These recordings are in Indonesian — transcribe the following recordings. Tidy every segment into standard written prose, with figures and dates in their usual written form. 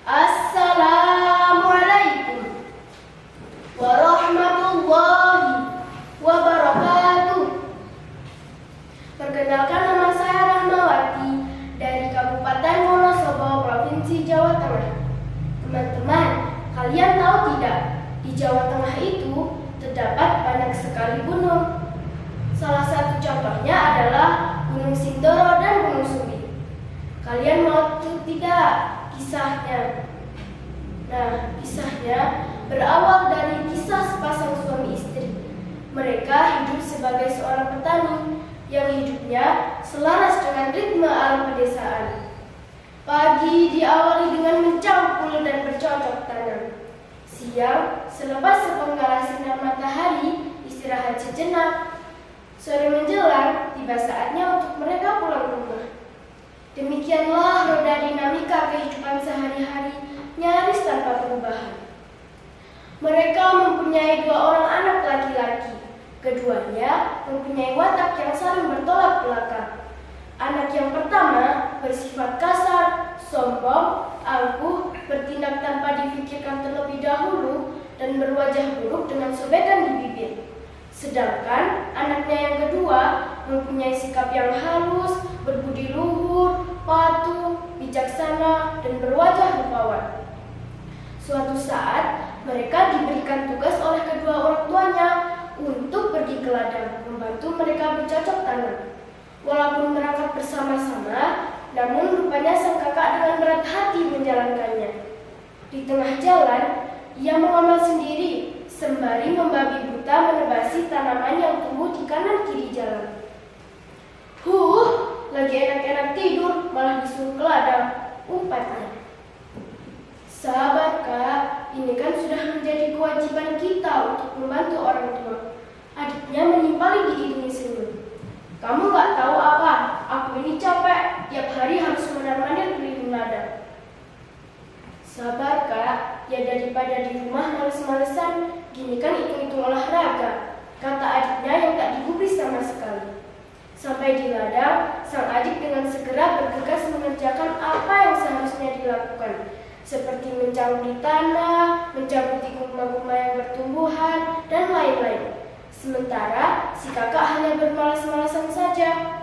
Assalamualaikum warahmatullahi wabarakatuh. Perkenalkan, nama saya Rahmawati dari Kabupaten Wonosobo, Provinsi Jawa Tengah. Teman-teman, kalian tahu tidak, di Jawa Tengah itu terdapat banyak sekali gunung. Salah satu contohnya adalah Gunung Sindoro dan Gunung Sumbing. Kalian mau tidak kisahnya? Nah, kisahnya berawal dari kisah sepasang suami istri. Mereka hidup sebagai seorang petani yang hidupnya selaras dengan ritme alam pedesaan. Pagi diawali dengan mencangkul dan bercocok tanam. Siang, selepas sepenggal sinar matahari, istirahat sejenak. Sore menjelang, tiba saatnya untuk mereka pulang ke rumah. Demikianlah roda dinamika kehidupan sehari-hari, nyaris tanpa perubahan. Mereka mempunyai 2 orang anak laki-laki. Keduanya mempunyai watak yang saling bertolak belakang. Anak yang pertama bersifat kasar, sombong, angkuh, bertindak tanpa difikirkan terlebih dahulu, dan berwajah buruk dengan sobekan di bibir. Sedangkan anaknya yang kedua mempunyai sikap yang halus, berbudi luhur, patuh, bijaksana, dan berwajah rupawan. Suatu saat, mereka diberikan tugas oleh kedua orang tuanya untuk pergi ke ladang, membantu mereka bercocok tanam. Walaupun berangkat bersama-sama, namun rupanya sang kakak dengan berat hati menjalankannya. Di tengah jalan, ia mengamal sendiri, sembari membabi buta menebasi tanaman yang tumbuh di kanan kiri jalan. Lagi enak-enak tidur, malah disuruh ke ladang, umpatnya. Sahabat Kak, ini kan sudah menjadi kewajiban kita untuk membantu orang tua. Adiknya menimpali diiringi senyum. Kamu gak tahu apa, aku ini capek, tiap hari harus mondar-mandir keliling ladang. Sabar Kak, ya daripada di rumah males-malesan, gini kan hitung-hitung olahraga, kata adiknya yang tak digubris sama sekali. Sampai di ladang, sang adik dengan segera bergegas mengerjakan apa yang seharusnya dilakukan, seperti mencabuli tanah, mencabuti gulma-gulma yang bertumbuhan, dan lain-lain. Sementara si kakak hanya bermalas-malasan saja.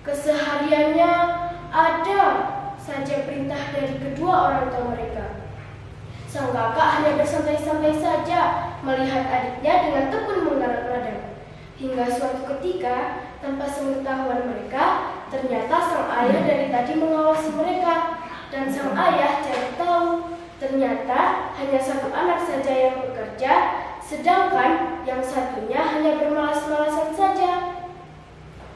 Kesehariannya ada saja perintah dari kedua orang tua mereka. Sang kakak hanya bersantai-santai saja melihat adiknya dengan tekun menggarap ladang. Hingga suatu ketika, tanpa sepengetahuan mereka, ternyata sang ayah dari tadi mengawasi mereka. Dan sang ayah cari tahu, ternyata hanya satu anak saja yang bekerja, sedangkan yang satunya hanya bermalas-malasan saja.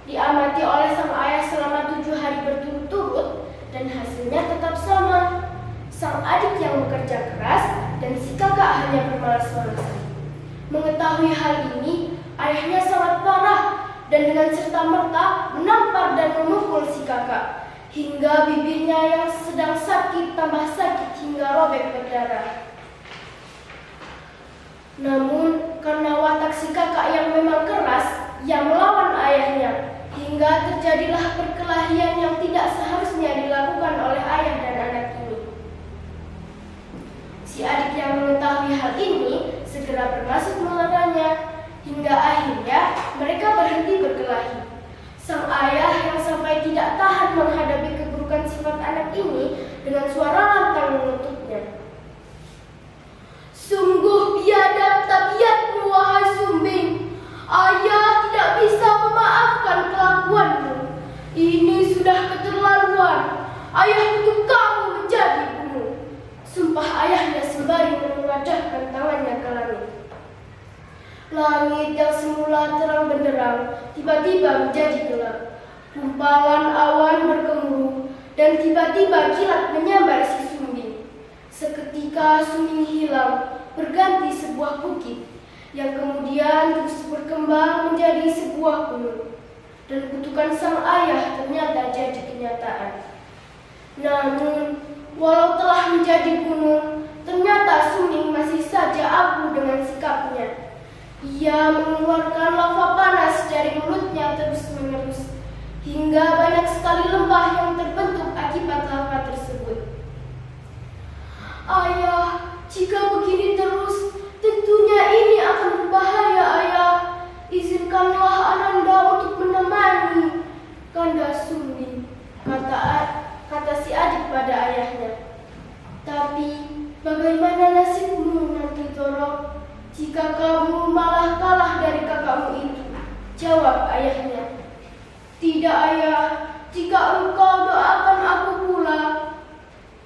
Diamati oleh sang ayah selama 7 hari berturut-turut, dan hasilnya tetap sama. Sang adik yang bekerja keras, dan si kakak hanya bermalas-malasan. Mengetahui hal ini, ayahnya sangat marah, dan dengan serta-merta menampar dan memukul si kakak, hingga bibirnya yang sedang sakit tambah sakit hingga robek berdarah. Namun karena watak si kakak yang memang keras, ia melawan ayahnya, hingga terjadilah perkelahian yang tidak seharusnya dilakukan oleh ayah dan anak ini. Si adik yang mengetahui hal ini segera bermaksud melarangnya, hingga akhirnya mereka berhenti berkelahi. Sang ayah yang sampai tidak tahan menghadapi keburukan sifat anak ini dengan suara lantang menuntutnya. Sungguh biadab tabiatmu, wahai Sumbing. Ayah tidak bisa memaafkan kelakuanmu. Ini sudah keterlaluan. Ayah tuntut kamu menjadi bunuh. Sumpah ayahnya sembari menengadahkan tangannya ke langit. Langit yang semula terang benderang tiba-tiba menjadi gelap. Gumpalan awan bergemuruh dan tiba-tiba kilat menyambar si Sumbing. Seketika Sumbing hilang, berganti sebuah bukit yang kemudian terus berkembang menjadi sebuah gunung. Dan kutukan sang ayah ternyata jadi kenyataan. Namun, walau telah menjadi gunung, ternyata Sumbing masih saja abu dengan sikapnya. Ia mengeluarkan lava panas dari mulutnya terus-menerus, hingga banyak sekali lembah yang terbentuk akibat lava tersebut. Tapi bagaimana nasibmu nanti Doro, jika kamu malah kalah dari kakakmu itu? Jawab ayahnya. Tidak ayah, jika engkau doakan aku pula,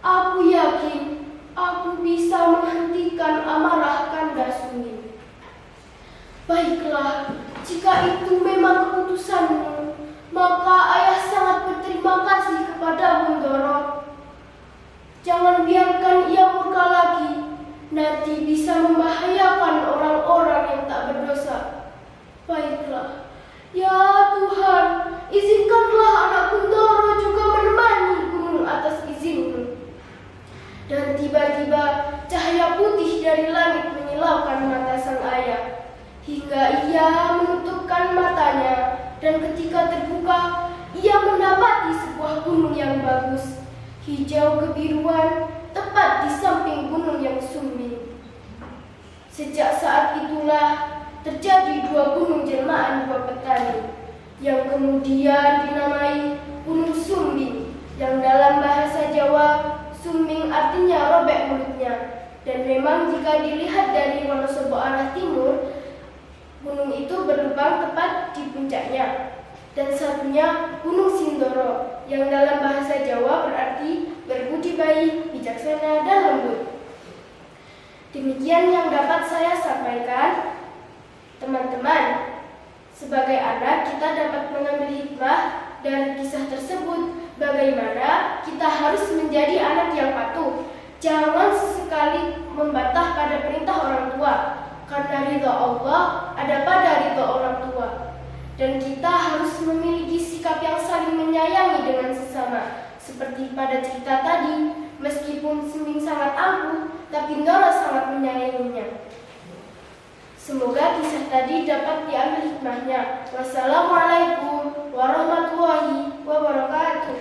aku yakin aku bisa menghentikan amarah Kanda Sumbing. Baiklah, jika itu memang keputusanmu, maka ayah sangat berterima kasih kepada Doro. Jangan biarkan ia murka lagi, nanti bisa membahayakan orang-orang yang tak berdosa. Baiklah, ya Tuhan, izinkanlah anak Doro juga menemani gunung atas izinmu. Dan tiba-tiba cahaya putih dari langit menyilaukan mata sang ayah, hingga ia menutupkan matanya, dan ketika terbuka, ia mendapati sebuah gunung yang bagus, hijau kebiruan, tepat di samping gunung yang sumbing. Sejak saat itulah terjadi dua gunung jelmaan dua petani, yang kemudian dinamai Gunung Sumbing, yang dalam bahasa Jawa Sumbing artinya robek mulutnya. Dan memang jika dilihat dari Wonosobo arah timur, gunung itu berlubang tepat di puncaknya. Dan satunya Gunung Sindoro, yang dalam bahasa Jawa berarti berbudi baik, bijaksana, dan lembut. Demikian yang dapat saya sampaikan. Teman-teman, sebagai anak kita dapat mengambil hikmah dari kisah tersebut, bagaimana kita harus menjadi anak yang patuh. Jangan sesekali membantah pada perintah orang tua, karena ridha Allah ada pada ridha orang tua. Dan kita harus memiliki sikap yang saling menyayangi dengan sesama. Seperti pada cerita tadi, meskipun Sumbing sangat angkuh, tapi Doro sangat menyayanginya. Semoga kisah tadi dapat diambil hikmahnya. Wassalamualaikum warahmatullahi wabarakatuh.